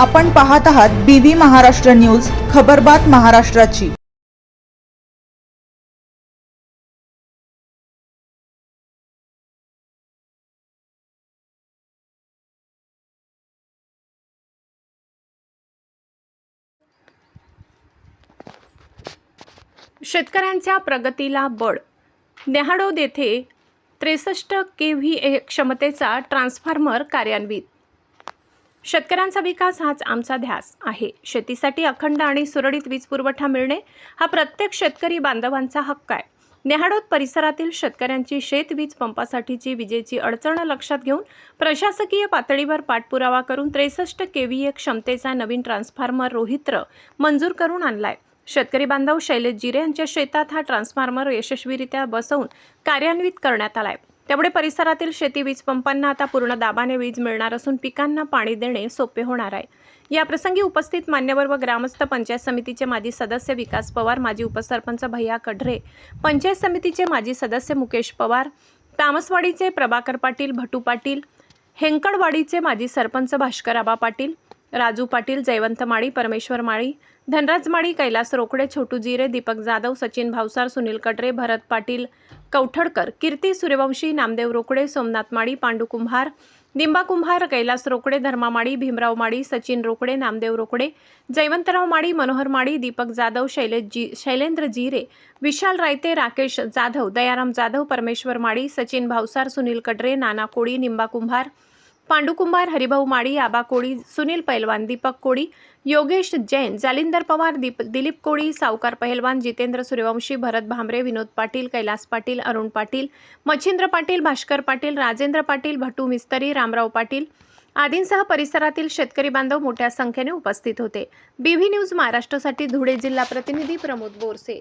आपण पाहत आहात BV महाराष्ट्र न्यूज, खबरबात महाराष्ट्राची। शेतकऱ्यांच्या प्रगतीला बळ। नेहाडोद येथे 63 kVA क्षमतेचा ट्रान्सफॉर्मर कार्यान्वित। शेतकऱ्यांचा विकास हाच आमचा ध्यास आहे। शेतीसाठी अखंड आणि सुरळीत वीज पुरवठा मिळणे हा प्रत्येक शेतकरी बांधवांचा हक्क आहे। नेहाडोद परिसरातील शेतकऱ्यांची शेत वीज पंपासाठीची विजेची अडचण लक्षात घेऊन प्रशासकीय पातळीवर पाठपुरावा करून 63 kVA क्षमतेचा नवीन ट्रान्सफॉर्मर रोहित्र मंजूर करून आणलाय। शेतकरी बांधव शैलेश जिरे यांच्या शेतात हा ट्रान्सफॉर्मर यशस्वीरित्या बसवून कार्यान्वित करण्यात आलाय। त्यामुळे परिसरातील शेती वीज पंपांना आता पूर्ण दाबाने वीज मिळणार असून पिकांना पाणी देणे सोपे होणार आहे। या प्रसंगी उपस्थित मान्यवर व ग्रामस्थ, पंचायत समितीचे माजी सदस्य विकास पवार, माजी उपसरपंच भैया कढरे, पंचायत समितीचे माजी सदस्य मुकेश पवार, तामसवाडीचे प्रभाकर पाटील, भटू पाटील, हेंकडवाडीचे माजी सरपंच भास्कर आबा पाटील, राजू पाटील, जयवंत माळी, परमेश्वर माळी, धनराज माळी, कैलास रोकडे, छोटू जिरे, दीपक जाधव, सचिन भावसार, सुनील कटरे, भरत पाटील कौठडकर, कीर्ती सूर्यवंशी, नामदेव रोकडे, सोमनाथ माळी, पांडू कुंभार, निंबा कुंभार, कैलास रोकडे, धर्मा माळी, भीमराव माळी, सचिन रोकडे, नामदेव रोकडे, जयवंतराव माळी, मनोहर माळी, दीपक जाधव, शैलेंद्र जिरे, विशाल रायते, राकेश जाधव, दयाराम जाधव, परमेश्वर माळी, सचिन भावसार, सुनील कटरे, नाना कोळी, निंबा कुंभार, पांडू कुंभार, हरिभाऊ माळी, आबा कोळी, सुनील पैलवान, दीपक कोळी, योगेश जैन, जालिंदर पवार, दिलीप कोळी, सावकार पहलवान, जितेंद्र सूर्यवंशी, भरत भामरे, विनोद पाटील, कैलास पाटील, अरुण पाटील, मच्छिंद्र पाटील, भास्कर पाटील, राजेंद्र पाटील, भटू मिस्त्री, रामराव पाटील आदींसह परिसरातील शेतकरी बांधव मोठ्या संख्येने उपस्थित होते। BV न्यूज महाराष्ट्रासाठी धुळे जिल्हा प्रतिनिधी प्रमोद बोरसे।